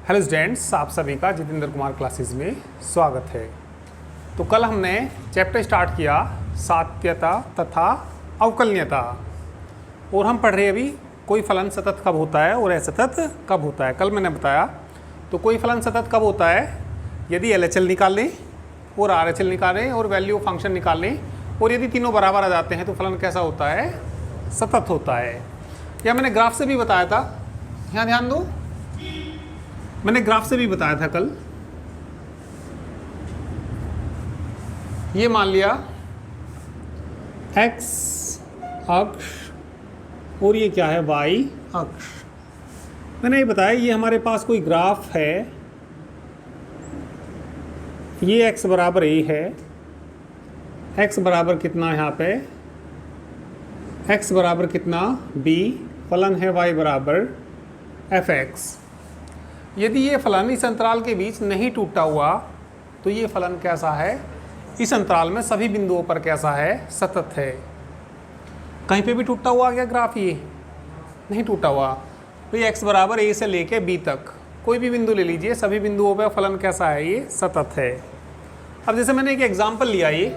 Hello students, आप सभी का जितेंद्र कुमार क्लासेस में स्वागत है। तो कल हमने चैप्टर स्टार्ट किया सात्यता तथा अवकलनीयता, और हम पढ़ रहे हैं अभी कोई फलन सतत कब होता है और असतत कब होता है। कल मैंने बताया तो कोई फलन सतत कब होता है यदि LHL निकाल लें और RHL निकालें और वैल्यू ऑफ फंक्शन निकाल लें, और यदि तीनों बराबर आ जाते हैं तो फलन कैसा होता है, सतत होता है। या मैंने ग्राफ से भी बताया था, यहाँ ध्यान दो, मैंने ग्राफ से भी बताया था कल। ये मान लिया x अक्ष और ये क्या है, y अक्ष। मैंने ये बताया ये हमारे पास कोई ग्राफ है, ये x बराबर a है, x बराबर कितना यहाँ पे, x बराबर कितना b, फलन है y बराबर fx। यदि ये फलन इस अंतराल के बीच नहीं टूटा हुआ तो ये फलन कैसा है, इस अंतराल में सभी बिंदुओं पर कैसा है, सतत है। कहीं पे भी टूटा हुआ क्या ग्राफ, ये नहीं टूटा हुआ, तो ये x बराबर a से लेके b तक कोई भी बिंदु ले लीजिए, सभी बिंदुओं पर फलन कैसा है, ये सतत है। अब जैसे मैंने एक एग्जाम्पल लिया, ये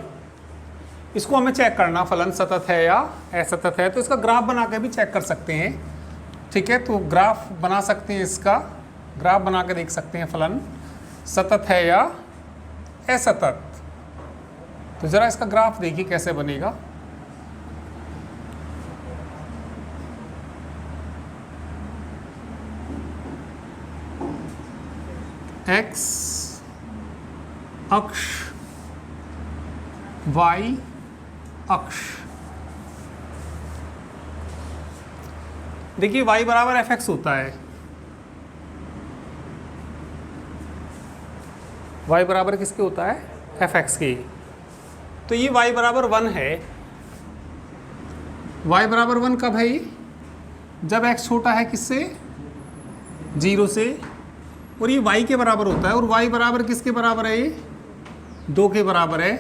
इसको हमें चेक करना फलन सतत है या असतत है, तो इसका ग्राफ बना के भी चेक कर सकते हैं। ठीक है, तो ग्राफ बना सकते हैं, इसका ग्राफ बना के देख सकते हैं फलन सतत है या असतत। तो जरा इसका ग्राफ देखिए कैसे बनेगा। x अक्ष, y अक्ष। देखिए y बराबर fx होता है, y बराबर किसके होता है, fx के। तो ये y बराबर 1 है। y बराबर 1 कब है, ये जब x छोटा है किससे, 0 से, और ये y के बराबर होता है। और y बराबर किसके बराबर है, ये 2 के बराबर है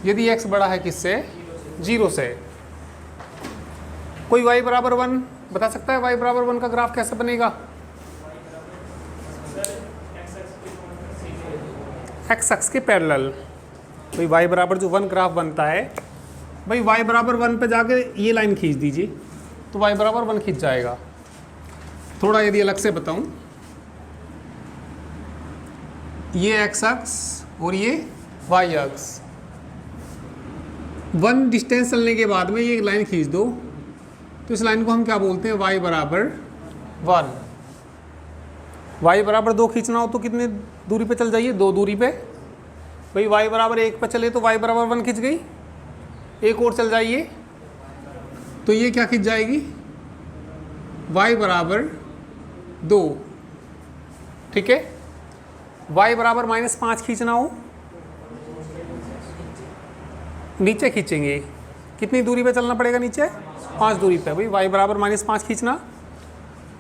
यदि x बड़ा है किससे, 0 से। कोई y बराबर 1 बता सकता है y बराबर 1 का ग्राफ कैसे बनेगा। x अक्ष के पैरेलल, भाई y बराबर जो 1 ग्राफ बनता है, भाई y बराबर 1 पे जाके ये लाइन खींच दीजिए तो y बराबर 1 खींच जाएगा। थोड़ा यदि अलग से बताऊं, ये x अक्ष और ये y अक्ष, 1 डिस्टेंस चलने के बाद में ये लाइन खींच दो तो इस लाइन को हम क्या बोलते हैं, y बराबर 1। y बराबर 2 खींचना हो तो कितने दूरी पे चल जाइए, 2 दूरी पे। भाई y बराबर 1 पे चले तो y बराबर 1 खींच गई, एक और चल जाइए तो ये क्या खींच जाएगी, y बराबर 2। ठीक है, y बराबर -5 खींचना हो, नीचे खींचेंगे, कितनी दूरी पे चलना पड़ेगा, नीचे 5 दूरी पे। भाई y बराबर -5 खींचना,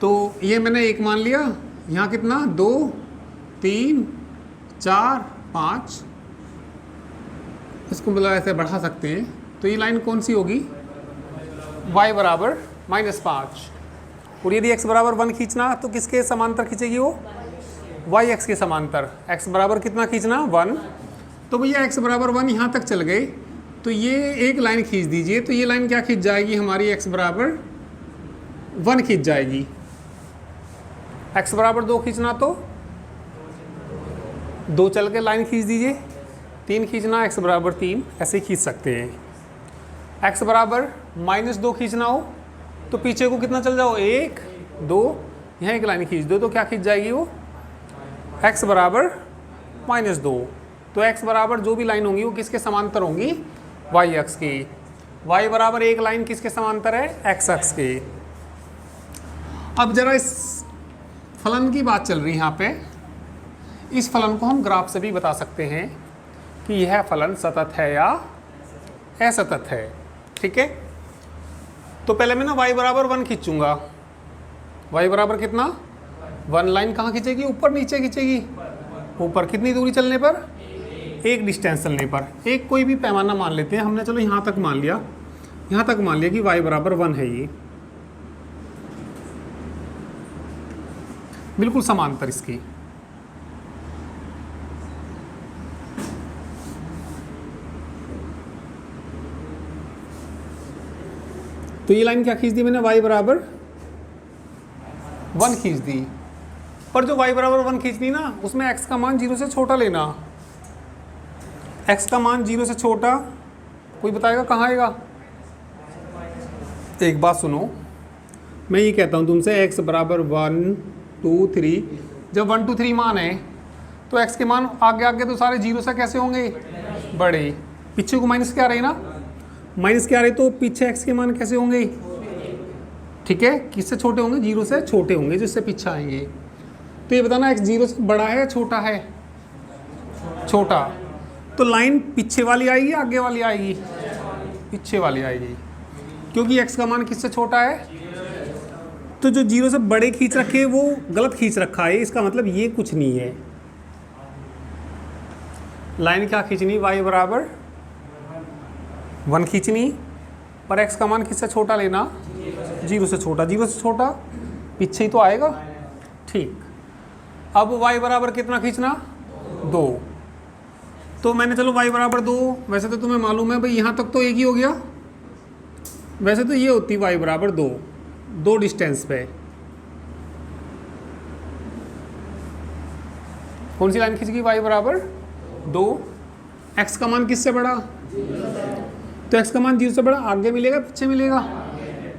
तो ये मैंने एक मान लिया, यहाँ कितना, 2 3 4 5, इसको मतलब ऐसे बढ़ा सकते हैं। तो ये लाइन कौन सी होगी, y बराबर -5। और यदि x बराबर 1 खींचना तो किसके समांतर खींचेगी वो, y x के समांतर। x बराबर कितना खींचना, 1। तो भैया x बराबर 1 यहाँ तक चल गए तो ये एक लाइन खींच दीजिए, तो ये लाइन क्या खींच जाएगी हमारी, x बराबर 1 खींच जाएगी। x बराबर 2 खींचना तो 2 चल के लाइन खींच दीजिए, 3 खींचना, x बराबर 3, ऐसे खींच सकते हैं। x बराबर -2 खींचना हो तो पीछे को कितना चल जाओ, 1 2, यहाँ एक लाइन खींच दो तो क्या खींच जाएगी वो, x बराबर -2। तो x बराबर जो भी लाइन होंगी वो किसके समांतर होंगी, y अक्ष की। y बराबर एक लाइन किसके समांतर है, x अक्ष की। अब जरा इस फलन की बात चल रही है यहाँ पे, इस फलन को हम ग्राफ से भी बता सकते हैं कि यह फलन सतत है या असतत है। ठीक है, तो पहले मैं ना y बराबर 1 खींचूंगा, y बराबर कितना, 1 लाइन कहाँ खींचेगी, ऊपर नीचे खींचेगी, ऊपर कितनी दूरी चलने पर, एक डिस्टेंस चलने पर। एक कोई भी पैमाना मान लेते हैं, हमने चलो यहाँ तक मान लिया, यहाँ तक मान लिया कि y बराबर 1 है। ये बिल्कुल समांतर इसकी। तो ये लाइन क्या खींच दी मैंने, y बराबर 1 खींच दी। पर जो y बराबर 1 खींचनी ना, उसमें x का मान 0 से छोटा लेना। x का मान 0 से छोटा, कोई बताएगा कहाँ आएगा? एक बात सुनो, मैं ये कहता हूँ तुमसे x बराबर 1 2 3, जब 1 2 3 मान है तो x के मान आगे आगे तो सारे 0 से कैसे होंगे? बड़े। पीछे को माइनस क्या रहे ना, माइनस क्या रहे, तो पीछे x के मान कैसे होंगे? ठीक है, किससे छोटे होंगे? 0 से छोटे होंगे, जिससे पीछे आएंगे। तो ये बताना x 0 से बड़ा है या छोटा है? छोटा। तो लाइन पीछे वाली आएगी या आगे वाली आएगी? पीछे वाली आएगी, क्योंकि x का मान किससे छोटा है। तो जो 0 से बड़े खींच रखे वो गलत खींच रखा है, इसका मतलब ये कुछ नहीं है। लाइन क्या खींचनी? y बराबर 1 खींचनी, पर x का मान किससे छोटा लेना? 0 से छोटा। 0 से छोटा पीछे ही तो आएगा। ठीक, अब y बराबर कितना खींचना? 2। तो मैंने चलो y बराबर 2, वैसे तो तुम्हें मालूम है भाई यहाँ तक तो एक ही हो गया, वैसे तो ये होती y बराबर 2 डिस्टेंस पे। कौन सी लाइन खींच गई? y बराबर 2। x का मान किससे बड़ा? तो x का मान 0 से बड़ा, आगे मिलेगा पीछे मिलेगा?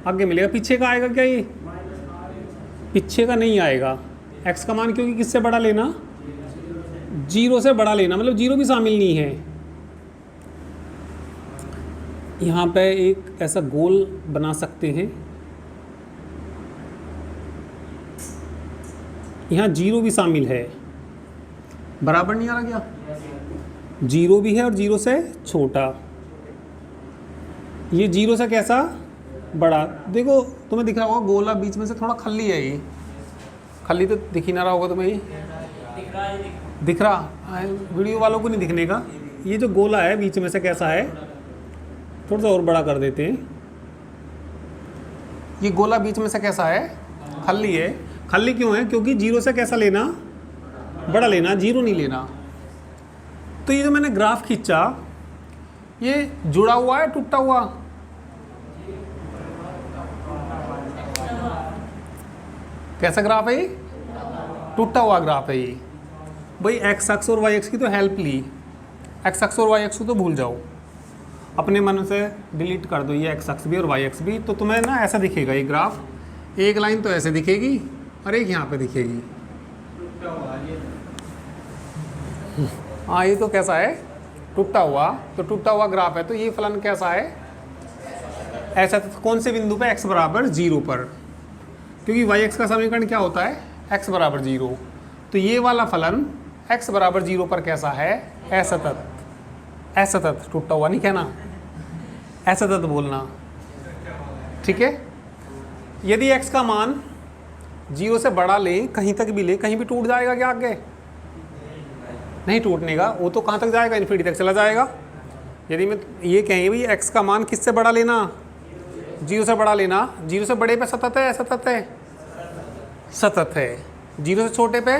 आगे मिलेगा। पीछे का आएगा क्या? ये पीछे का नहीं आएगा। x का मान क्योंकि किससे बड़ा लेना? 0 से बड़ा लेना, मतलब 0 भी शामिल नहीं है। यहाँ पे एक ऐसा गोल बना सकते हैं, यहाँ 0 भी शामिल है। बराबर नहीं आ रहा क्या? 0 भी है और 0 से छोटा। ये 0 से कैसा? बड़ा। देखो तुम्हें दिख रहा होगा गोला बीच में से थोड़ा खल्ली है। ये खल्ली तो दिख ही ना रहा होगा तुम्हें। ये दिख रहा, वीडियो वालों को नहीं दिखने का। ये जो गोला है बीच में से कैसा है, थोड़ा सा और बड़ा कर देते हैं। ये गोला बीच में से कैसा है? खल्ली है। खल्ली क्यों है? क्योंकि 0 से कैसा लेना? बड़ा लेना, 0 नहीं लेना। तो ये जो मैंने ग्राफ खींचा, ये जुड़ा हुआ है टूटा हुआ? कैसा ग्राफ है ये? टूटा हुआ ग्राफ है ये। भाई एक्स अक्ष और वाई अक्ष की तो हेल्प ली, एक्स अक्ष और वाई अक्ष तो भूल जाओ, अपने मन से डिलीट कर दो ये एक्स अक्ष भी और वाई अक्ष भी। तो तुम्हें ना ऐसा दिखेगा ये ग्राफ, एक लाइन तो ऐसे दिखेगी और एक यहाँ पे दिखेगी। हाँ, ये तो कैसा है? टूटा हुआ। तो टूटा हुआ ग्राफ है, तो ये फलन कैसा है? ऐसा। तो कौन से बिंदु पे? x बराबर 0 पर, क्योंकि वाई एक्स का समीकरण क्या होता है? x बराबर 0। तो ये वाला फलन x बराबर 0 पर कैसा है? असतत। असतत, टूटा हुआ नहीं कहना, असतत बोलना। ठीक है। यदि x का मान 0 से बड़ा ले, कहीं तक भी ले, कहीं भी टूट जाएगा क्या आगे? नहीं टूटने का, वो तो कहाँ तक जाएगा? इन्फिनिटी तक चला जाएगा। यदि मैं ये कहें भाई x का मान किससे बड़ा लेना? 0 से बड़ा लेना। 0 से बड़े पे सतत है, असतत है? सतत है। 0 से छोटे पे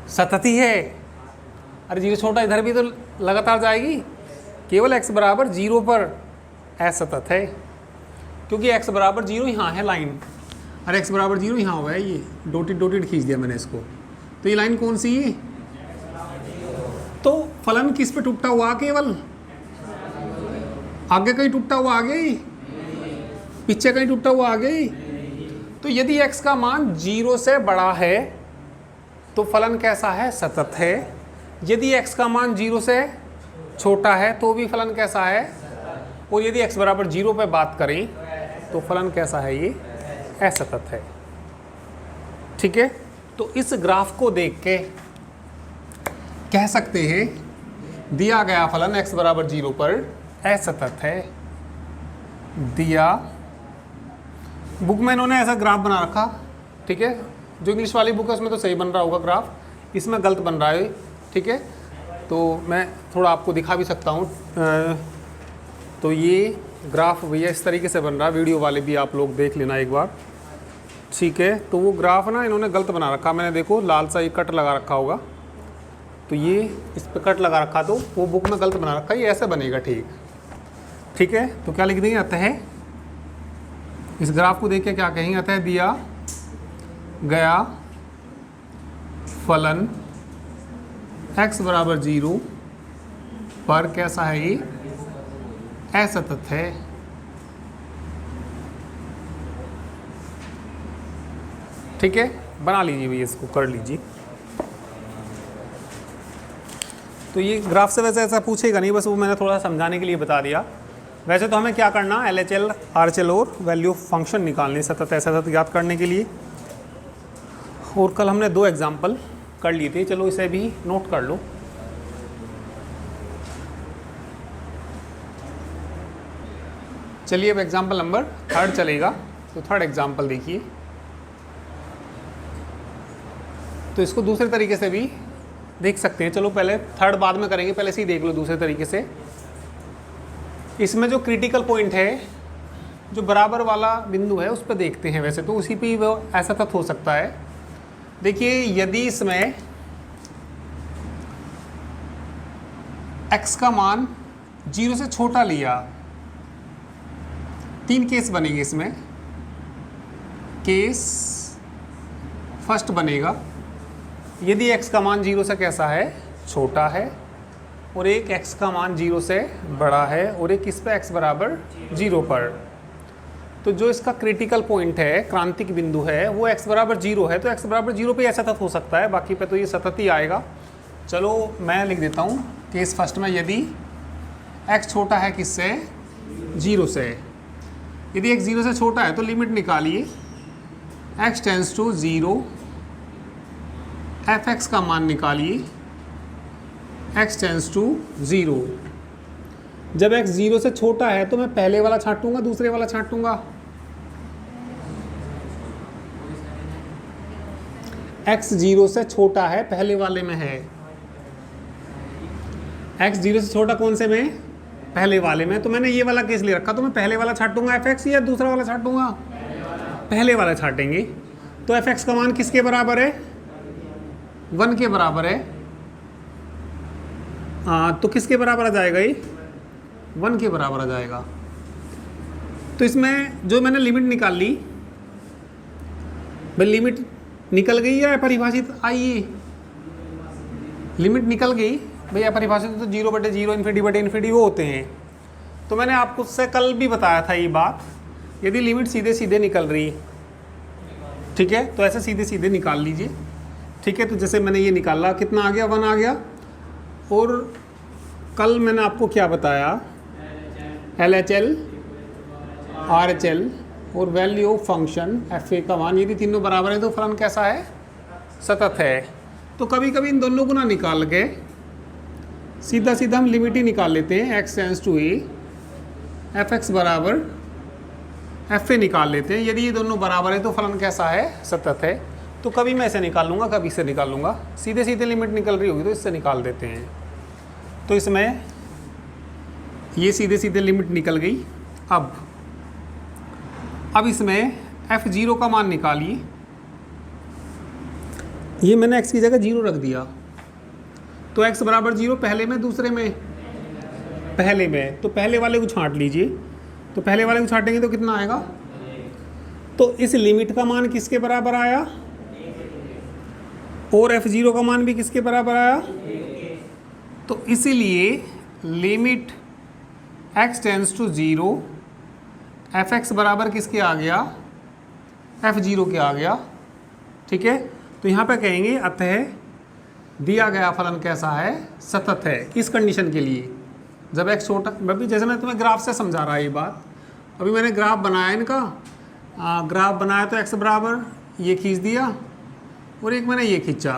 सतत ही है। अरे 0 छोटा इधर भी तो लगातार जाएगी, केवल x बराबर 0 पर असतत है, क्योंकि x बराबर 0 यहाँ है लाइन, और x बराबर 0 यहाँ हुआ है। ये डोटेड डोटेड खींच दिया मैंने इसको। तो ये लाइन कौन सी है? तो फलन किस पे टूटा हुआ? केवल आगे कहीं टूटा हुआ आगे ही, पीछे कहीं टूटा हुआ आगे ही। तो यदि x का मान 0 से बड़ा है तो फलन कैसा है? सतत है। यदि x का मान 0 से छोटा है तो भी फलन कैसा है? और यदि x बराबर 0 पे बात करें तो फलन कैसा है? ये असतत है। ठीक है। तो इस ग्राफ को देख के कह सकते हैं दिया गया फलन x बराबर 0 पर असतत है। दिया, बुक में इन्होंने ऐसा ग्राफ बना रखा। ठीक है, जो इंग्लिश वाली बुक है उसमें तो सही बन रहा होगा ग्राफ, इसमें गलत बन रहा है। ठीक है, तो मैं थोड़ा आपको दिखा भी सकता हूँ। तो ये ग्राफ भैया इस तरीके से बन रहा है, वीडियो वाले भी आप लोग देख लेना एक बार। ठीक है, तो वो ग्राफ ना इन्होंने गलत बना रखा, मैंने देखो लाल सा ये कट लगा रखा होगा, तो ये इस पे कट लगा रखा, तो वो बुक में गलत बना रखा, ये ऐसे बनेगा। ठीक है, तो क्या लिख देंगे, अतः इस ग्राफ को देख के क्या कहेंगे, अतः दिया गया फलन x बराबर 0 पर कैसा है, ये असतत है। ठीक है, बना लीजिए भैया, इसको कर लीजिए। तो ये ग्राफ से वैसे ऐसा पूछेगा नहीं, बस वो मैंने थोड़ा समझाने के लिए बता दिया। वैसे तो हमें क्या करना, LHL RHL और वैल्यू ऑफ फंक्शन निकालने, सतत असतत याद करने के लिए। और कल हमने 2 एग्जाम्पल कर लिए थे, चलो इसे भी नोट कर लो। चलिए अब एग्जाम्पल नंबर 3 चलेगा, तो 3rd एग्जाम्पल देखिए। तो इसको दूसरे तरीके से भी देख सकते हैं, चलो पहले 3rd बाद में करेंगे, पहले से ही देख लो दूसरे तरीके से। इसमें जो क्रिटिकल पॉइंट है, जो बराबर वाला बिंदु है, उस पर देखते हैं। वैसे तो उसी पे वो असतत हो सकता है। देखिए, यदि इसमें x का मान 0 से छोटा लिया, 3 केस बनेंगे इसमें। केस फर्स्ट बनेगा, यदि x का मान 0 से कैसा है, छोटा है, और एक x का मान 0 से बड़ा है, और एक इस पे x बराबर 0 पर, तो जो इसका क्रिटिकल पॉइंट है, क्रांतिक बिंदु है, वो x बराबर 0 है, तो x बराबर 0 पे असतत हो सकता है, बाकी पे तो ये सतत ही आएगा। चलो मैं लिख देता हूँ केस फर्स्ट में, यदि x छोटा है किससे, 0 से। यदि x 0 से छोटा है तो लिमिट निकालिए, x टेंस टू 0, fx का मान निकालिए, x टेंस टू 0। जब x 0 से छोटा है तो मैं पहले वाला छांटूंगा, दूसरे वाला छांटूंगा। x 0 से छोटा है, पहले वाले में है। x 0 से छोटा कौन से में, पहले वाले में, तो मैंने ये वाला केस ले रखा, तो मैं पहले वाला छांटूंगा fx, या दूसरा वाला छांटूंगा, पहले वाला छांटेंगे। तो fx का मान किसके बराबर है, 1 के बराबर है। तो किसके बराबर आ जाएगा, ये 1 के बराबर आ जाएगा। तो इसमें जो मैंने लिमिट निकाल ली, भाई लिमिट निकल गई या परिभाषित आई, लिमिट निकल गई भैया, परिभाषित तो 0/0 ∞/∞ वो होते हैं। तो मैंने आपको उससे कल भी बताया था ये बात, यदि लिमिट सीधे सीधे निकल रही, ठीक है, तो ऐसे सीधे सीधे निकाल लीजिए। ठीक है, तो जैसे मैंने ये निकाला, कितना आ गया, 1 आ गया। और कल मैंने आपको क्या बताया, LHL RHL और वैल्यू ऑफ फंक्शन FA का मान, यदि तीनों बराबर है तो फलन कैसा है, सतत है। तो कभी कभी इन दोनों को ना निकाल के सीधा सीधा हम लिमिट ही निकाल लेते हैं, x tends to a, fx बराबर FA निकाल लेते हैं। यदि ये दोनों बराबर है तो फलन कैसा है, सतत है। तो कभी मैं इसे निकाल लूँगा, कभी इसे निकाल लूँगा, सीधे सीधे लिमिट निकल रही होगी तो इससे निकाल देते हैं। तो इसमें ये सीधे सीधे लिमिट निकल गई। अब इसमें f0 का मान निकालिए। ये मैंने x की जगह 0 रख दिया, तो x बराबर 0 पहले में, दूसरे में, पहले में, तो पहले वाले को छांट लीजिए। तो पहले वाले को छांटेंगे तो कितना आएगा, तो इस लिमिट का मान किसके बराबर आया, और f0 का मान भी किसके बराबर आया। तो इसीलिए limit x tends to 0, fx बराबर किसके आ गया, f0 के आ गया। ठीक है, तो यहाँ पे कहेंगे अतः दिया गया फलन कैसा है, सतत है। इस कंडीशन के लिए जब x छोटा, अभी जैसे मैं तुम्हें ग्राफ से समझा रहा है ये बात, अभी मैंने ग्राफ बनाया इनका, ग्राफ बनाया तो x बराबर ये खींच दिया और एक मैंने ये खींचा।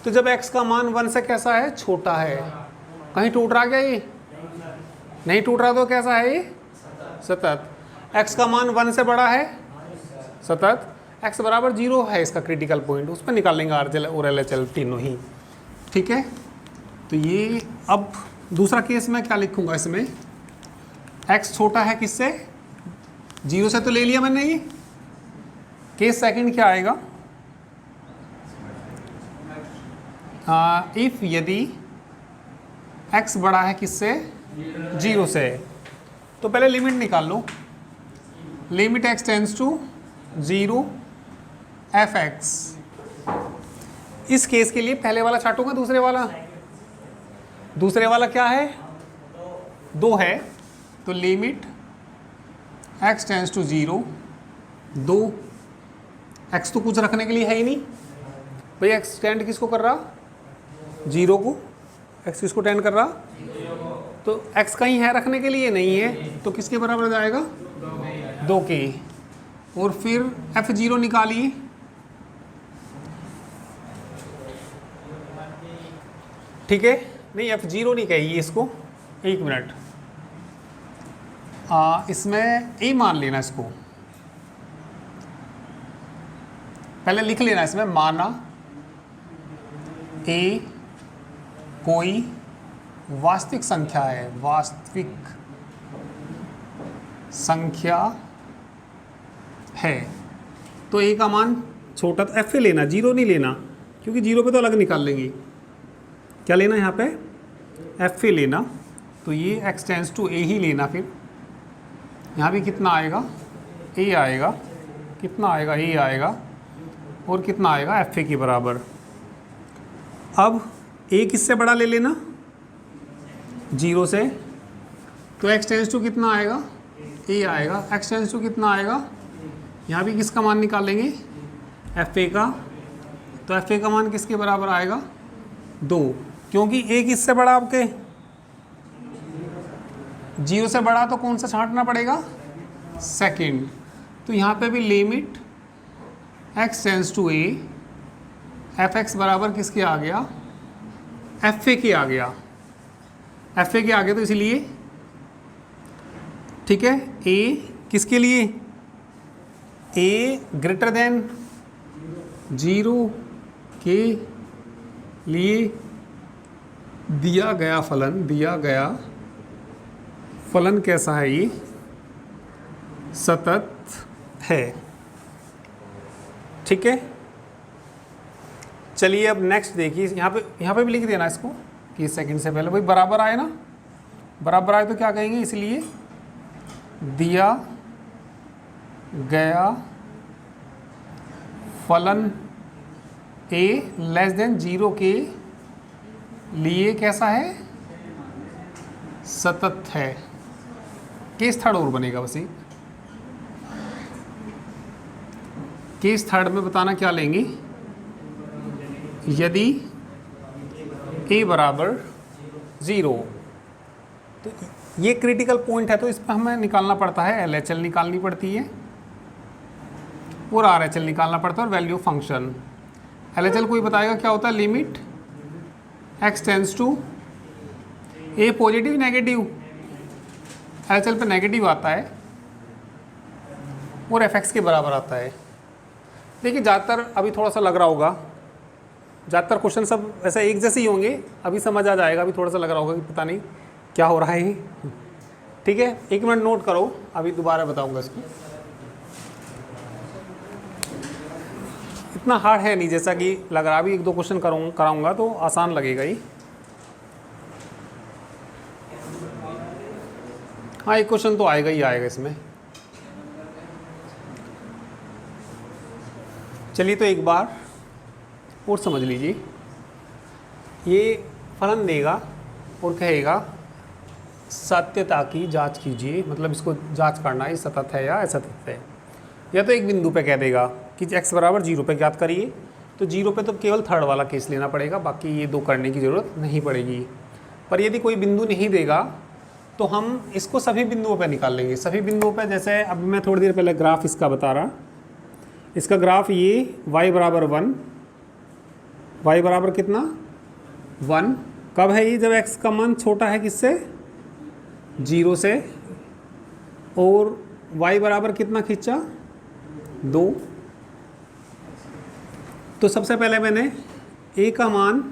तो जब x का मान 1 से कैसा है, छोटा है, कहीं टूट रहा क्या, ये नहीं टूट रहा, तो कैसा है ये, सतत। x का मान 1 से बड़ा है, सतत। x बराबर 0 है इसका क्रिटिकल पॉइंट, उस पर निकालेंगे RHL और LHL तीनों ही। ठीक है, तो ये अब दूसरा केस में क्या लिखूंगा, इसमें x छोटा है किससे, 0 से तो ले लिया मैंने ये, केस सेकंड क्या आएगा, इफ यदि x बड़ा है किससे, 0 से, तो पहले लिमिट निकाल लो, limit x tends to 0 f(x). इस केस के लिए पहले वाला छाटूंगा, दूसरे वाला क्या है, 2 है, तो limit x tends to 0 2, x तो कुछ रखने के लिए है ही नहीं भाई, x टेंड किसको कर रहा, 0 को, x किसको टेंड कर रहा, तो x कहीं है रखने के लिए, नहीं है, तो किसके बराबर जाएगा, 2 के। और फिर f0 निकालिए, ठीक है, नहीं f0 नहीं कहिए इसको, 1 मिनट, इसमें a मान लेना, इसको पहले लिख लेना, इसमें माना a कोई वास्तविक संख्या है, वास्तविक संख्या है, तो a का मान छोटा, तो f लेना, 0 नहीं लेना, क्योंकि 0 पे तो अलग निकाल लेंगे, क्या लेना यहाँ पे, f लेना, तो ये x टेंड्स टू a ही लेना, फिर यहाँ भी कितना आएगा, a आएगा, कितना आएगा, a आएगा, और कितना आएगा, f के बराबर। अब a किससे बड़ा ले लेना, 0 से, तो x टेंड्स टू कितना आएगा, a आएगा, x टेंड्स टू कितना आएगा, यहाँ भी किसका मान निकालेंगे, fa का, तो fa का मान किसके बराबर आएगा, 2, क्योंकि a किससे बड़ा आपके, 0 से बड़ा, तो कौन सा छांटना पड़ेगा, सेकंड, तो यहाँ पे भी limit x tends to a, fx बराबर किसके आ गया, fa के आ गया, fa के आ गया, तो इसीलिए ठीक है, a किसके लिए, a ग्रेटर देन 0 के लिए दिया गया फलन कैसा है, ये सतत है, ठीक है। चलिए अब नेक्स्ट देखिए, यहाँ पे भी लिख देना इसको कि सेकंड से पहले भाई बराबर आए ना, बराबर आए तो क्या कहेंगे, इसलिए दिया गया फलन a लेस देन 0 के लिए कैसा है, सतत है। केस थर्ड और बनेगा बस एक, केस थर्ड में बताना क्या लेंगे, यदि a बराबर 0, तो ये क्रिटिकल पॉइंट है, तो इस पर हमें निकालना पड़ता है, LHL निकालनी पड़ती है और RHL निकालना पड़ता है, और वैल्यू फंक्शन। LHL कोई बताएगा क्या होता है, limit x tends to a positive negative, LHL पे नेगेटिव आता है और fx के बराबर आता है। देखिए ज़्यादातर अभी थोड़ा सा लग रहा होगा, ज़्यादातर क्वेश्चन सब ऐसा एक जैसे ही होंगे, अभी समझ आ जाएगा, अभी थोड़ा सा लग रहा होगा कि पता नहीं क्या हो रहा है, ठीक है, 1 मिनट नोट करो, अभी दोबारा बताऊंगा इसको। इतना हार्ड है नहीं जैसा कि लग रहा, अभी 1-2 क्वेश्चन कराऊंगा तो आसान लगेगा ये। हाँ, एक क्वेश्चन तो आएगा ही आएगा इसमें। चलिए तो एक बार और समझ लीजिए, ये फलन देगा और कहेगा सत्यता की जांच कीजिए, मतलब इसको जांच करना है सतत है या असतत है, या तो एक बिंदु पे कह देगा कि x बराबर 0 पे ज्ञात करिए, तो 0 पे तो केवल थर्ड वाला केस लेना पड़ेगा, बाकी ये 2 करने की ज़रूरत नहीं पड़ेगी। पर यदि कोई बिंदु नहीं देगा तो हम इसको सभी बिंदुओं पे निकाल लेंगे, सभी बिंदुओं पे। जैसे अब मैं थोड़ी देर पहले ग्राफ इसका बता रहा, इसका ग्राफ ये y बराबर 1, y बराबर कितना 1, कब है ये, जब x का मान छोटा है किससे, 0 से, और y बराबर कितना खींचा 2। तो सबसे पहले मैंने a का मान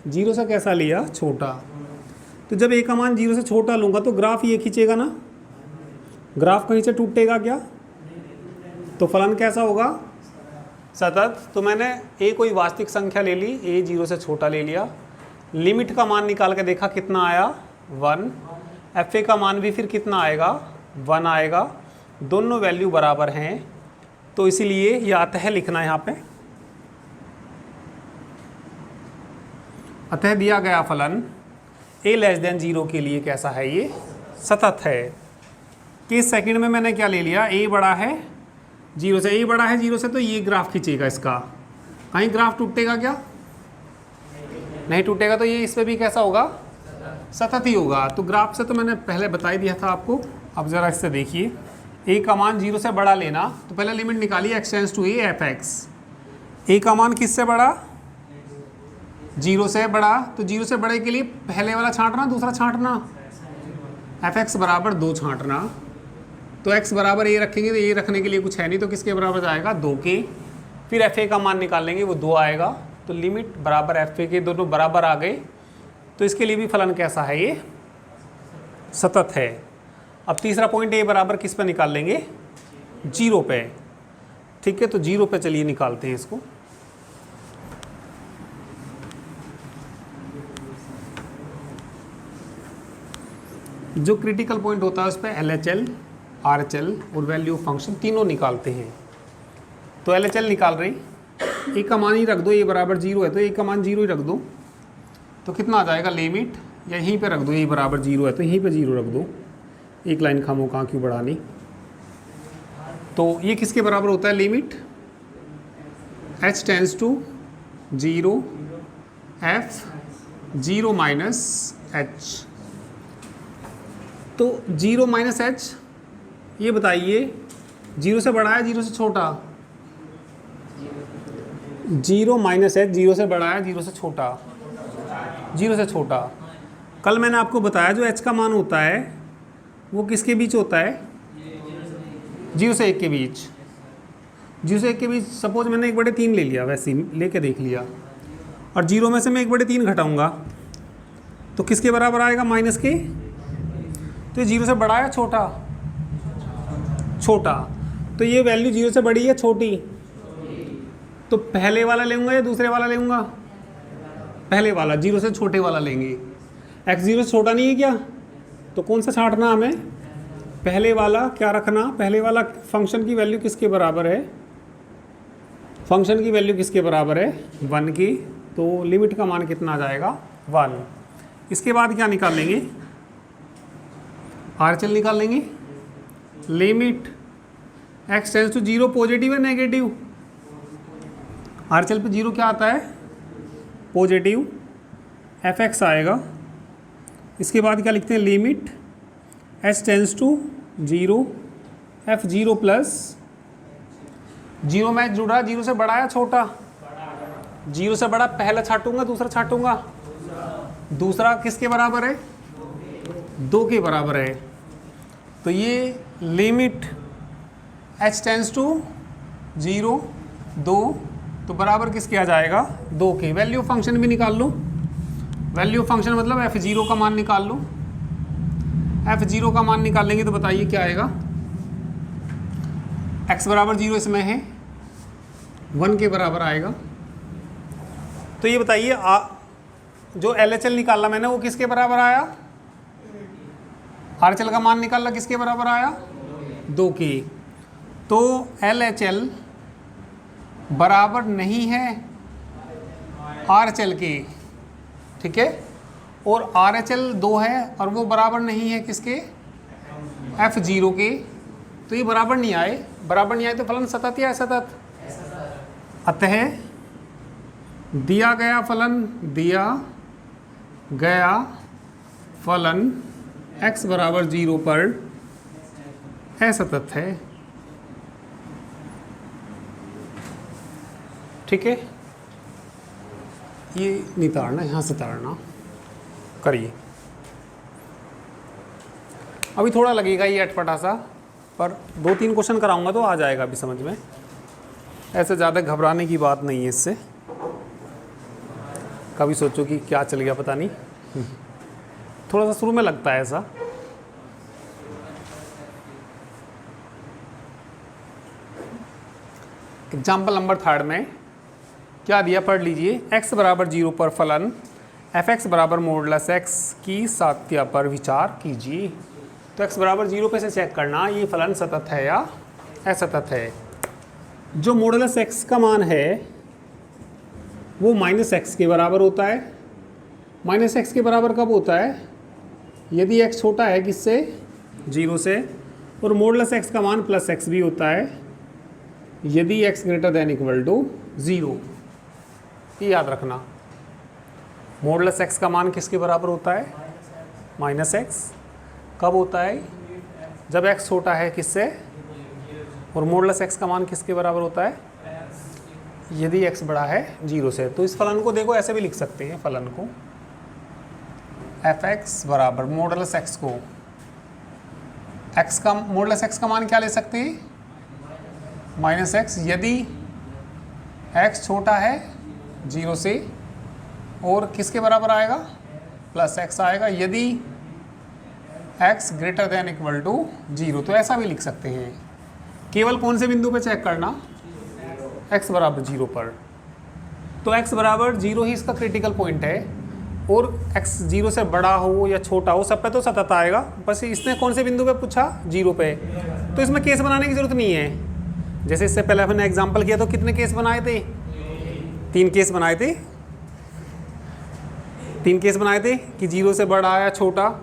0 से कैसा लिया, छोटा, तो जब a का मान 0 से छोटा लूँगा तो ग्राफ ये खींचेगा ना, ग्राफ कहीं से टूटेगा क्या, तो फलन कैसा होगा, सतत। तो मैंने ए कोई वास्तविक संख्या ले ली, ए 0 से छोटा ले लिया, लिमिट का मान निकाल के देखा कितना आया 1, एफ ए का मान भी फिर कितना आएगा 1 आएगा, दोनों वैल्यू बराबर हैं, तो इसीलिए ये आता है लिखना यहाँ पे, अतः दिया गया फलन a लेस देन 0 के लिए कैसा है, ये सतत है। केस सेकंड में मैंने क्या ले लिया, a बड़ा है 0 से, a बड़ा है 0 से, तो ये ग्राफ खींचेगा इसका, कहीं ग्राफ टूटेगा क्या, नहीं टूटेगा, तो ये इस पर भी कैसा होगा, सतत ही होगा। तो ग्राफ से तो मैंने पहले बता ही दिया था आपको, अब ज़रा इससे देखिए, a का मान 0 से बड़ा लेना, तो पहले लिमिट निकालिए x tends to a f x, a का मान किससे बड़ा, 0 से बड़ा, तो 0 से बड़े के लिए पहले वाला छांटना, दूसरा छांटना, एफ एक्स बराबर 2 छांटना, तो x बराबर ये रखेंगे, तो ये रखने के लिए कुछ है नहीं, तो किसके बराबर जाएगा 2 के, फिर एफ ए का मान निकाल लेंगे, वो 2 आएगा, तो लिमिट बराबर एफ ए के दोनों बराबर आ गए, तो इसके लिए भी फलन कैसा है, ये सतत है। अब तीसरा पॉइंट ए बराबर किस पे निकाल लेंगे, 0 पे, ठीक है, तो 0 पे चलिए निकालते हैं इसको। जो क्रिटिकल पॉइंट होता है उस पर LHL, RHL और वैल्यू ऑफ फंक्शन तीनों निकालते हैं। तो LHL निकाल रही, ए का मान ही रख दो, ये बराबर 0 है, तो ए का मान 0 ही रख दो, तो कितना आ जाएगा लिमिट, या यहीं पे रख दो, ये बराबर 0 है तो यहीं पे 0 रख दो, एक लाइन खामो कहाँ क्यों बढ़ानी। तो ये किसके बराबर होता है limit, h tends to 0 f 0 minus h, तो 0 माइनस एच, ये बताइए 0 से बड़ा है 0 से छोटा, 0 माइनस एच 0 से बड़ा है 0 से छोटा, 0 से छोटा। कल मैंने आपको बताया जो एच का मान होता है वो किसके बीच होता है, 0 से 1 के बीच, 0 से 1 के बीच। सपोज मैंने 1/3 ले लिया, वैसे ही लेके देख लिया, और 0 में से मैं 1/3 घटाऊंगा तो किसके बराबर आएगा, माइनस के, तो ये 0 से बड़ा है छोटा, छोटा, तो ये वैल्यू 0 से बड़ी है छोटी, तो पहले वाला लेंगे या दूसरे वाला लेंगे, पहले वाला, 0 से छोटे वाला लेंगे। x 0 से छोटा नहीं है क्या, तो कौन सा छांटना हमें, पहले वाला। क्या रखना, पहले वाला फंक्शन की वैल्यू किसके बराबर है, फंक्शन की वैल्यू किसके बराबर है 1 की, तो लिमिट का मान कितना आ जाएगा 1। इसके बाद क्या निकाल लेंगे, RHL निकाल लेंगे, limit x tends to 0 positive है नेगेटिव, RHL पे 0 क्या आता है पॉजिटिव, एफ एक्स आएगा। इसके बाद क्या लिखते हैं, limit h tends to 0 f 0 plus 0 में जुड़ा, 0 से बड़ा है छोटा, 0 से बड़ा पहला छाटूंगा दूसरा छाटूंगा, दूसरा किसके बराबर है 2 के बराबर है, तो ये लिमिट h टेंड्स टू 0 2, तो बराबर किसके आ जाएगा 2 के। वैल्यू फंक्शन भी निकाल लो, वैल्यू फंक्शन मतलब f0 का मान निकाल लो, f0 का मान निकालेंगे तो बताइए क्या आएगा, x बराबर 0 इसमें है 1 के बराबर आएगा। तो ये बताइए जो LHL निकाला मैंने वो किसके बराबर आया, RHL का मान निकालना किसके बराबर आया 2 के, तो LHL बराबर नहीं है RHL के, ठीक है, और RHL 2 है और वो बराबर नहीं है किसके f0 के, तो ये बराबर नहीं आए, बराबर नहीं आए तो फलन सतत या असतत, अतः दिया गया फलन x बराबर 0 पर असतत है, ठीक है। ये नहीं ताड़ना, यहाँ से ताड़ना करिए। अभी थोड़ा लगेगा ये अटपटा सा, पर 2-3 क्वेश्चन कराऊंगा तो आ जाएगा अभी समझ में, ऐसे ज़्यादा घबराने की बात नहीं है इससे। कभी सोचो कि क्या चल गया पता नहीं, थोड़ा सा शुरू में लगता है ऐसा। एग्जाम्पल नंबर 3 में क्या दिया पढ़ लीजिए। x बराबर 0 पर फलन f(x) बराबर मॉडुलस x की सात्य पर विचार कीजिए। तो x बराबर 0 पे से चेक करना ये फलन सतत है या असतत है। जो मॉडुलस x का मान है वो -x के बराबर होता है। -x के बराबर कब होता है? यदि x छोटा है किससे? 0 से। और मॉडुलस x का मान +x भी होता है यदि x greater than equal to 0। ये याद रखना, मॉडुलस x का मान किसके बराबर होता है? -x। कब होता है? जब x छोटा है किससे? और मॉडुलस x का मान किसके बराबर होता है? यदि x बड़ा है 0 से। तो इस फलन को देखो ऐसे भी लिख सकते हैं, फलन को f(x) बराबर मॉडुलस x को x का मॉडुलस x का मान क्या ले सकते हैं? -x। यदि x छोटा है 0 से और किसके बराबर आएगा? +x आएगा यदि x greater than equal to 0। तो ऐसा भी लिख सकते हैं। केवल कौन से बिंदु पे चेक करना? x बराबर 0 पर। तो x बराबर 0 ही इसका क्रिटिकल पॉइंट है और x 0 से बड़ा हो या छोटा हो सब पे तो सतत आएगा। बस इसने कौन से बिंदु पे पूछा? 0 पे। तो इसमें केस बनाने की जरूरत नहीं है। जैसे इससे पहले हमने एग्जाम्पल किया तो कितने केस बनाए थे? 3 केस बनाए थे। 3 केस बनाए थे कि 0 से बड़ा या छोटा।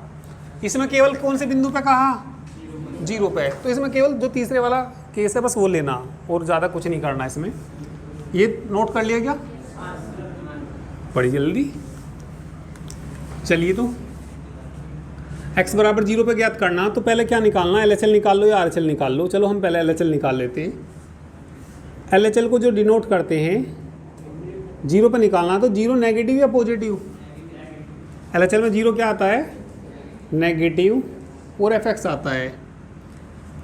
इसमें केवल कौन से बिंदु पे कहा? 0 पे। तो इसमें केवल जो तीसरे वाला केस है बस वो लेना और ज़्यादा कुछ नहीं करना इसमें। ये नोट कर लिया क्या? बड़ी जल्दी। चलिए तो x बराबर 0 पे ज्ञात करना तो पहले क्या निकालना? LHL निकाल लो या RHL निकाल लो। चलो हम पहले LHL निकाल लेते हैं। LHL को जो डिनोट करते हैं 0 पे निकालना, तो 0 नेगेटिव या पॉजिटिव? LHL में 0 क्या आता है? नेगेटिव। और f(x) आता है।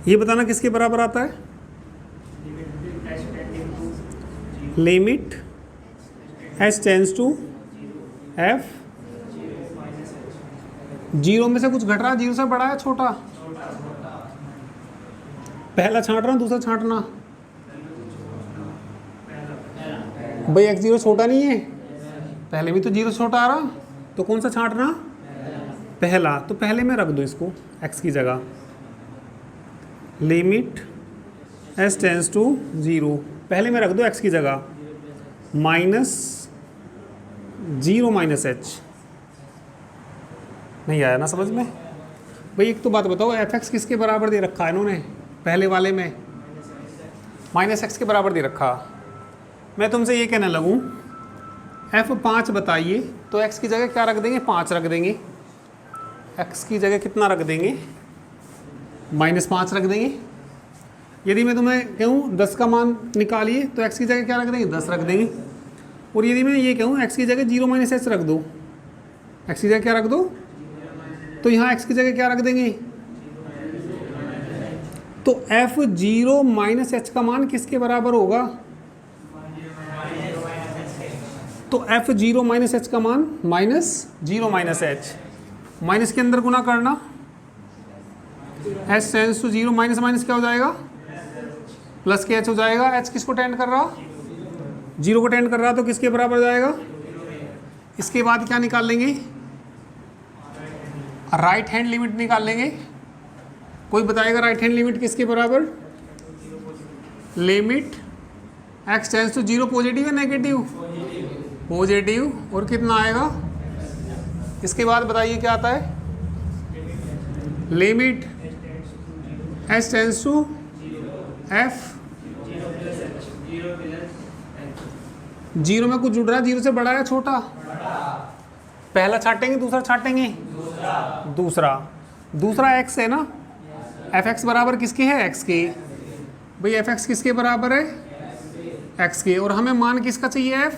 ये बताना किसके बराबर आता है? Limit h tends to f। 0 में से कुछ घट रहा है? 0 से बड़ा है छोटा? पहला छांट रहा हूं दूसरा छांटना? भाई x0 छोटा नहीं है? पहले भी तो 0 छोटा आ रहा, तो कौन सा छांटना? पहला। तो पहले में रख दो इसको x की जगह। लिमिट h टेंड्स टू 0 पहले में रख दो x की जगह। -0 -h। नहीं आया ना समझ में? भाई एक तो बात बताओ, f(x) किसके बराबर दे रखा है इन्होंने? पहले वाले में -x के बराबर दे रखा। मैं तुमसे ये कहने लगूँ f5 बताइए, तो x की जगह क्या रख देंगे? 5 रख देंगे। x की जगह कितना रख देंगे? -5 रख देंगे। यदि मैं तुम्हें कहूँ 10 का मान निकालिए, तो x की जगह क्या रख देंगे? 10 रख देंगे। और यदि मैं ये कहूँ x की जगह 0 -h रख दो, x की जगह क्या रख दो? तो यहाँ x की जगह क्या रख देंगे? तो f0 -h का मान किसके बराबर होगा? तो f0 -h का मान -0 -h। माइनस के अंदर गुना करना, h टेंड्स टू 0 माइनस क्या हो जाएगा? प्लस के h हो जाएगा। h किसको टेंड कर रहा? 0 को टेंड कर रहा, तो किसके बराबर जाएगा? इसके बाद क्या निकाल लेंगे? राइट हैंड लिमिट निकाल लेंगे। कोई बताएगा राइट हैंड लिमिट किसके बराबर? Limit x tends to 0 positive या नेगेटिव? पॉजिटिव। और कितना आएगा? इसके बाद बताइए क्या आता है? Limit h tends to f। 0 में कुछ जुड़ रहा है? 0 से बड़ा या छोटा? पहला छाटेंगे दूसरा छाटेंगे? दूसरा x है ना? f(x) बराबर किसके है? x के। भाई f(x) किसके बराबर है? x के। और हमें मान किसका चाहिए? f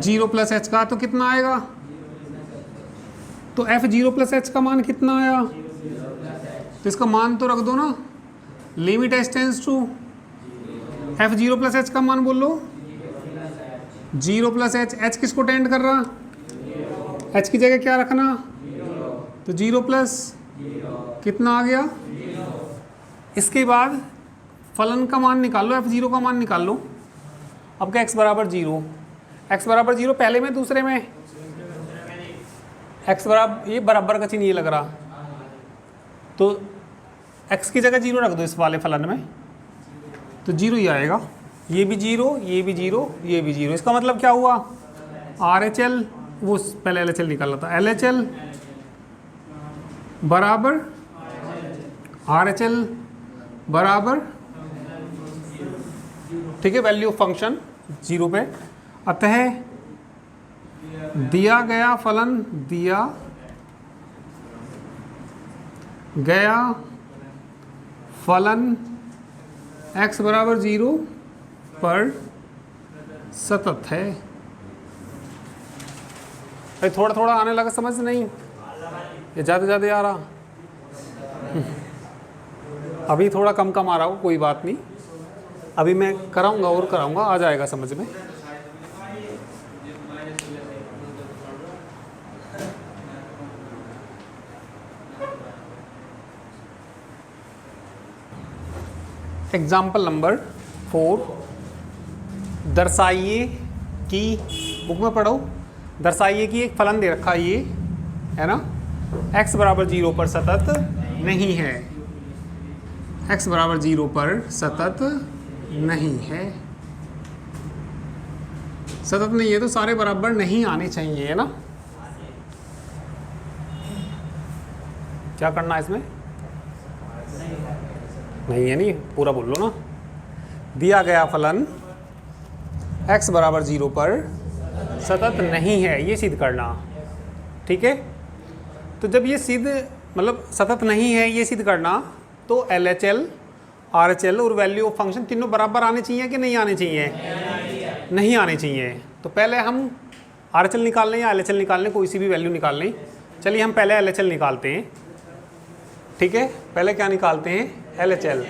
0 + h का। तो कितना आएगा? तो f0 + h का मान कितना आया? तो इसका मान तो रख दो ना। Limit h tends to f0 + h का मान बोलो 0 + h। h किसको टेंड कर रहा? h की जगह क्या रखना? तो 0 प्लस कितना आ गया? इसके बाद फलन का मान निकाल लो, f0 का मान निकाल लो। अब क्या x बराबर 0, x बराबर 0 पहले में दूसरे में, x बराबर ये बराबर का चिन्ह ये लग रहा, तो x की जगह 0 रख दो इस वाले फलन में, तो 0 ही आएगा। ये भी 0, ये भी 0, ये भी 0। इसका मतलब क्या हुआ, RHL, वो पहले LHL निकाला था, LHL बराबर RHL बराबर, ठीक है, वैल्यू ऑफ फंक्शन 0 पे। अतः दिया गया फलन, दिया गया फलन x बराबर 0 पर सतत है। भाई थोड़ा थोड़ा आने लगा समझ, नहीं ये ज़्यादा आ रहा, अभी थोड़ा कम कम आ रहा हो, कोई बात नहीं, अभी मैं कराऊंगा और कराऊंगा, आ जाएगा समझ में। एग्जाम्पल नंबर 4, दर्शाइए कि, बुक में पढ़ो, दर्शाइए कि एक फलन दे रखा ये है ना, x बराबर 0 पर सतत नहीं है, x बराबर 0 पर सतत नहीं है, सतत नहीं है तो सारे बराबर नहीं आने चाहिए, है ना। क्या करना है इसमें, नहीं है, नहीं पूरा बोल लो ना। दिया गया फलन x बराबर 0 पर सतत नहीं है, ये सिद्ध करना, ठीक है। तो जब ये सिद्ध मतलब सतत नहीं है ये सिद्ध करना, तो LHL, RHL और वैल्यू ऑफ फंक्शन तीनों बराबर आने चाहिए कि नहीं आने चाहिए, नहीं आने चाहिए। तो पहले हम RHL निकाल लें या LHL निकाल लें, कोई सी भी वैल्यू निकाल लें। चलिए हम पहले LHL निकालते हैं, ठीक है। पहले क्या निकालते हैं, LHL,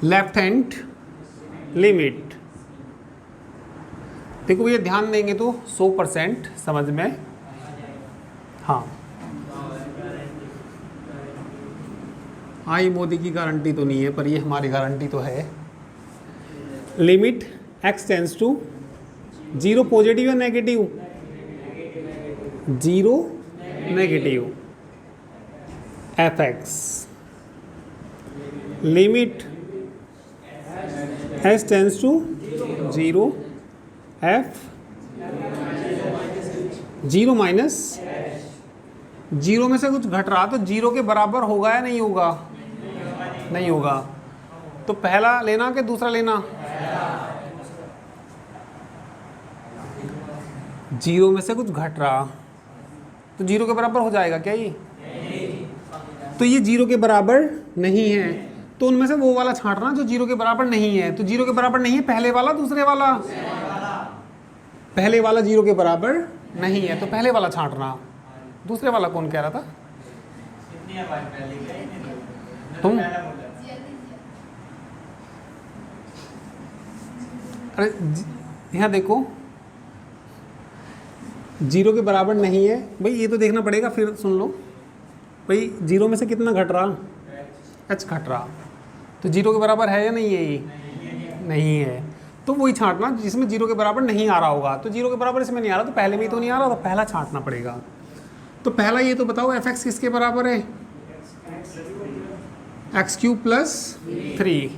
लेफ्ट हैंड लिमिट। देखो भैया ध्यान देंगे तो 100% समझ में, हाँ आई मोदी की गारंटी तो नहीं है पर ये हमारी गारंटी तो है। Limit x tends to 0 positive या negative, 0 negative fx, limit s tends to 0 f 0 minus, 0 में से कुछ घट रहा तो 0 के बराबर होगा या नहीं होगा, नहीं होगा। तो पहला लेना कि दूसरा लेना, 0 में से कुछ घट रहा तो 0 के बराबर हो जाएगा क्या ये, तो ये 0 के बराबर नहीं है, तो उनमें से वो वाला छांटना जो 0 के बराबर नहीं है। तो 0 के बराबर नहीं है पहले वाला, दूसरे वाला, पहले वाला 0 के बराबर नहीं है तो पहले वाला छांटना, दूसरे वाला कौन कह रहा था तुम, अरे यहाँ देखो 0 के बराबर नहीं है भाई, ये तो देखना पड़ेगा, फिर सुन लो भाई 0 में से कितना घट रहा, h घट रहा, तो 0 के बराबर है या नहीं है, ये नहीं है, तो वही छांटना जिसमें 0 के बराबर नहीं आ रहा होगा। तो 0 के बराबर इसमें नहीं आ रहा तो पहले में ही तो नहीं आ रहा, तो पहला छांटना पड़ेगा। तो पहला ये तो बताओ fx किसके बराबर है, x³ प्लस 3,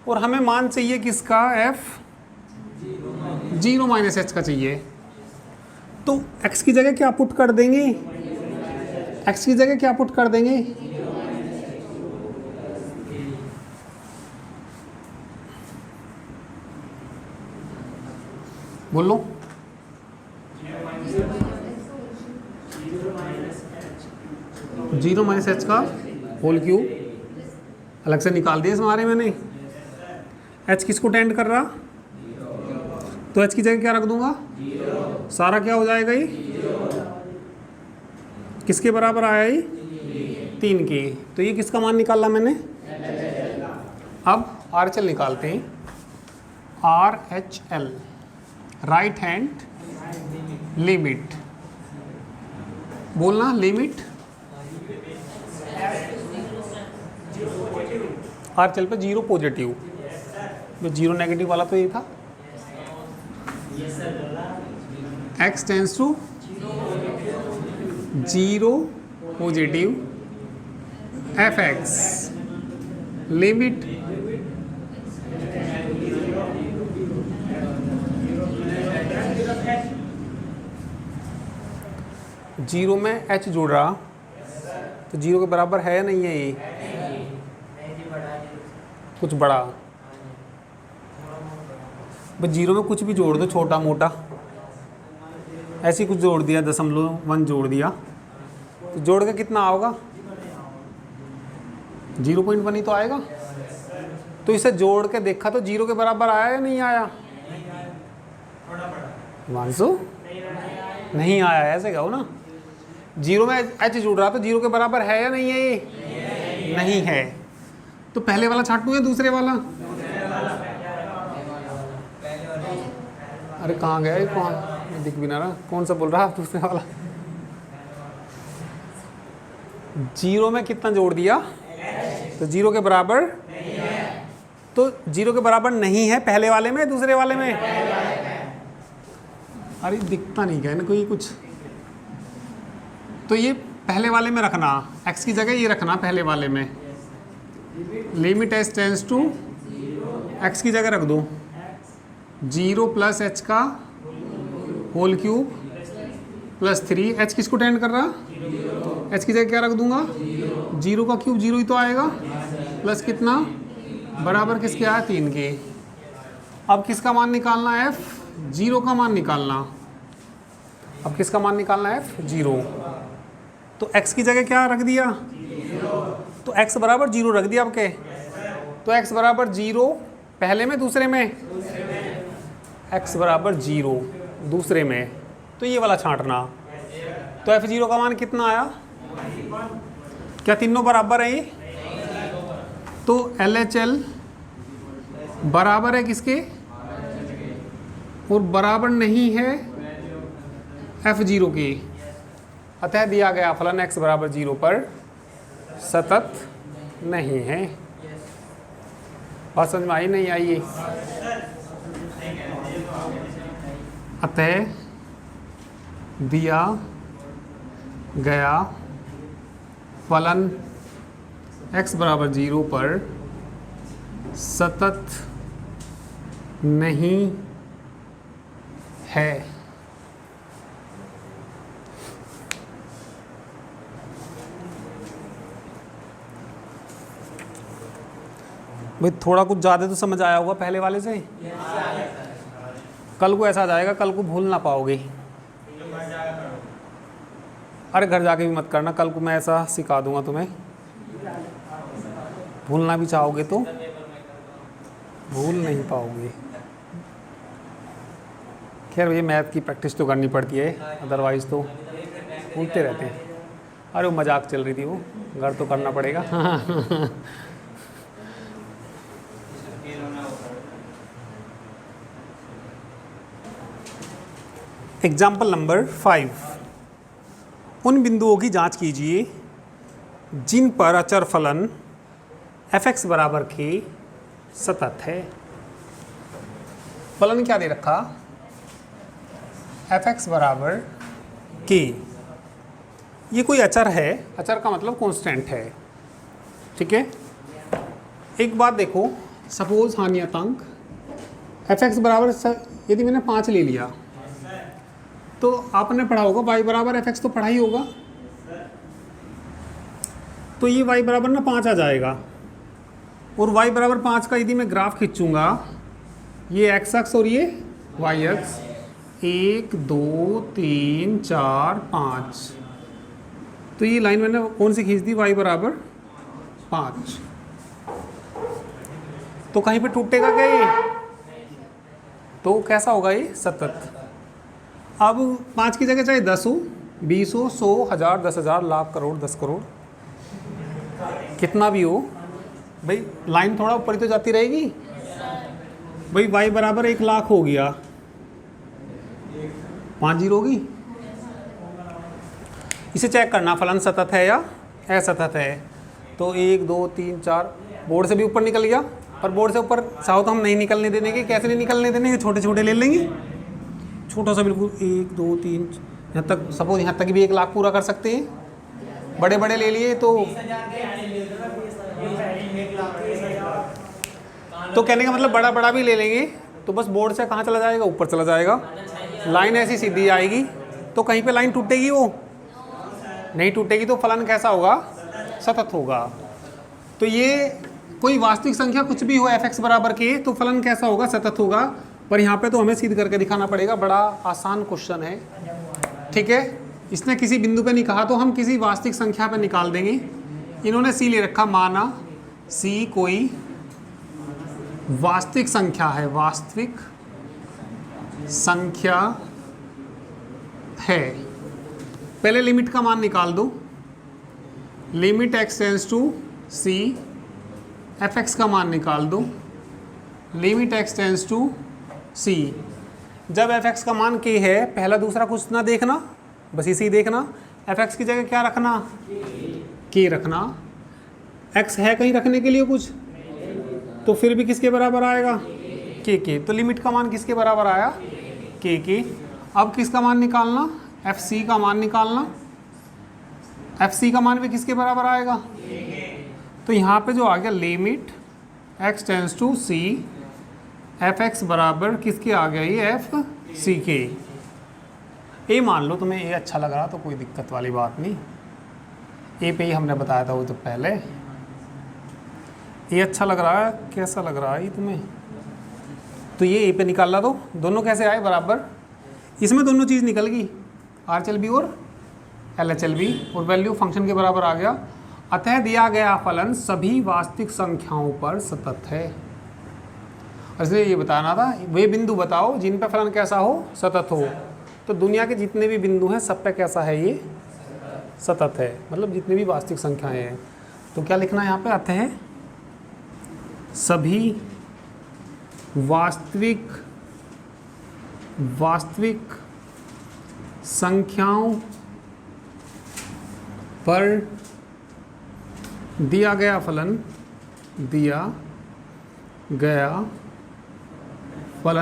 और हमें मान चाहिए किसका, f 0 माइनस h का चाहिए। तो x की जगह क्या पुट कर देंगे, x की जगह क्या पुट कर देंगे, बोलो, 0 माइनस h का होल क्यूब अलग से निकाल दिया इसमें मैंने। h किसको टेंड कर रहा, तो h की जगह क्या रख दूंगा, सारा क्या हो जाएगा, ये किसके बराबर आया, ये 3 के, तो ये किसका मान निकाला मैंने। अब RHL निकालते हैं, RHL राइट हैंड लिमिट, बोलना लिमिट हर चल पे 0 पॉजिटिव, तो 0 नेगेटिव वाला तो ये था। x tends to 0 positive f(x) limit zero में h जोड़ रहा तो 0 के बराबर है या नहीं है ये? कुछ बड़ा, बस 0 में कुछ भी जोड़ दो छोटा मोटा, ऐसे ही कुछ जोड़ दिया, 0.1 जोड़ दिया तो जोड़ के कितना आओगा? 0.1 ही तो आएगा। तो इसे जोड़ के देखा तो 0 के बराबर आया या नहीं आया? मानसू नहीं आया, ऐसे कहो ना। 0 में h जुड़ रहा तो 0 के बराबर है या नहीं है ये? नहीं है। तो पहले वाला छांटू या दूसरे वाला? अरे कहाँ गया ये? कौन दिख भी ना रहा, कौन सा बोल रहा? दूसरे वाला। 0 में कितना जोड़ दिया? तो 0 के बराबर, तो 0 के बराबर नहीं है पहले वाले में, दूसरे वाले में? अरे दिखता नहीं क्या है ना कोई कुछ। तो ये पहले वाले में रखना, x की जगह ये रखना पहले वाले में। Limit h tends to x की जगह रख दो 0 प्लस h का होल क्यूब प्लस 3। h किसको टेंड कर रहा? h की जगह क्या रख दूंगा? 0 का क्यूब 0 ही तो आएगा, प्लस कितना बराबर किसके आया? 3 के। अब किसका मान निकालना है? f 0 का मान निकालना। अब किसका मान निकालना है? f 0। तो x की जगह क्या रख दिया? तो x बराबर 0 रख दिया आपके। तो x बराबर 0 पहले में दूसरे में? x बराबर 0 दूसरे में, तो ये वाला छांटना। तो f0 का मान कितना आया? क्या तीनों बराबर है ये? तो LHL बराबर है किसके? और बराबर नहीं है f0 के। अतः दिया गया फलन x बराबर 0 पर सतत नहीं है। बात समझ में आई नहीं आई? अतः दिया गया फलन x बराबर 0 पर सतत नहीं है। भाई थोड़ा कुछ ज़्यादा तो समझ आया होगा पहले वाले से। कल को ऐसा आ जाएगा, कल को भूल ना पाओगे। अरे घर जाके भी मत करना, कल को मैं ऐसा सिखा दूंगा तुम्हें, भूलना भी चाहोगे तो भूल नहीं पाओगे। खैर ये मैथ की प्रैक्टिस तो करनी पड़ती है, अदरवाइज़ तो भूलते रहते हैं। अरे वो मजाक चल रही थी, वो घर तो करना पड़ेगा। एग्जाम्पल नंबर 5, उन बिंदुओं की जांच कीजिए जिन पर अचर फलन f(x) बराबर के सतत है। फलन क्या दे रखा? f(x) बराबर के। ये कोई अचर है, अचर का मतलब कांस्टेंट है, ठीक है। एक बात देखो, सपोज हाँ नियतांक f(x) बराबर, यदि मैंने 5 ले लिया तो आपने पढ़ा होगा y बराबर f(x) तो पढ़ा ही होगा। तो ये y बराबर ना 5 आ जाएगा, और y बराबर 5 का यदि मैं ग्राफ खींचूंगा, ये x अक्ष और ये y अक्ष, 1 2 3 4 5, तो ये लाइन मैंने कौन सी खींच दी? y बराबर 5। तो कहीं पे टूटेगा क्या ये? तो कैसा होगा ये? सतत। अब 5 की जगह चाहे 10 हो, 20 हो, 100, 1000, 10,000, लाख, करोड़, 10 करोड़, कितना भी हो, भाई लाइन थोड़ा ऊपर ही तो जाती रहेगी। भाई y बराबर 1 लाख हो गया, 5 जीरो होगी। इसे चेक करना फलन सतत है या असतत है। तो 1 2 3 4 बोर्ड से भी ऊपर निकल गया, पर बोर्ड से ऊपर चाहो तो हम नहीं निकलने देने के। कैसे नहीं निकलने देने के? छोटे छोटे ले लेंगे, छोटा सा बिल्कुल 1 2 3 यहाँ तक, सपोज यहाँ तक भी 1 लाख पूरा कर सकते हैं। बड़े बड़े ले लिए तो कहने का मतलब बड़ा बड़ा भी ले लेंगे तो बस बोर्ड से कहाँ चला जाएगा? ऊपर चला जाएगा। लाइन ऐसी सीधी आएगी तो कहीं पे लाइन टूटेगी? वो नहीं टूटेगी। तो फलन कैसा होगा? सतत होगा। तो ये कोई वास्तविक संख्या कुछ भी हो f(x) बराबर के, तो फलन कैसा होगा? सतत होगा। पर यहाँ पे तो हमें सिद्ध करके दिखाना पड़ेगा। बड़ा आसान क्वेश्चन है, ठीक है। इसने किसी बिंदु पे नहीं कहा तो हम किसी वास्तविक संख्या पे निकाल देंगे। इन्होंने c ले रखा, माना c कोई वास्तविक संख्या है, वास्तविक संख्या है। पहले लिमिट का मान निकाल दो। Limit x tends to c, f(x) का मान निकाल दो। Limit x tends to c। जब f(x) का मान k है, पहला दूसरा कुछ ना देखना, बस इसी देखना। f(x) की जगह क्या रखना? k रखना। x है कहीं रखने के लिए कुछ, तो फिर भी किसके बराबर आएगा? k। तो लिमिट का मान किसके बराबर आया? k। अब किसका मान निकालना? fc का मान निकालना। fc का मान भी किसके बराबर आएगा? तो यहाँ पे जो आ गया limit x tends to c, f(x) बराबर किसके आ गया? ये fc के। ए मान लो तुम्हें ए अच्छा लग रहा तो कोई दिक्कत वाली बात नहीं, ए पे ही हमने बताया था वो तो पहले। ये अच्छा लग रहा है, कैसा लग रहा है ये तुम्हें? तो ये ए पे निकालना। तो दोनों कैसे आए? बराबर। इसमें दोनों चीज़ निकल गई, RHLB और LHLB, और वैल्यू फंक्शन के बराबर आ गया। अतः दिया गया फलन सभी वास्तविक संख्याओं पर सतत है। इसलिए ये बताना था, वे बिंदु बताओ जिन पर फलन कैसा हो? सतत हो। तो दुनिया के जितने भी बिंदु हैं सब पे कैसा है? ये सतत है, मतलब जितनी भी वास्तविक संख्याएं हैं। तो क्या लिखना है यहाँ पे? अतः सभी वास्तविक संख्याओं पर दिया गया फलन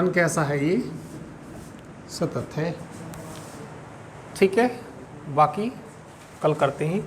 कैसा है? ये सतत है। ठीक है, बाकी कल करते हैं।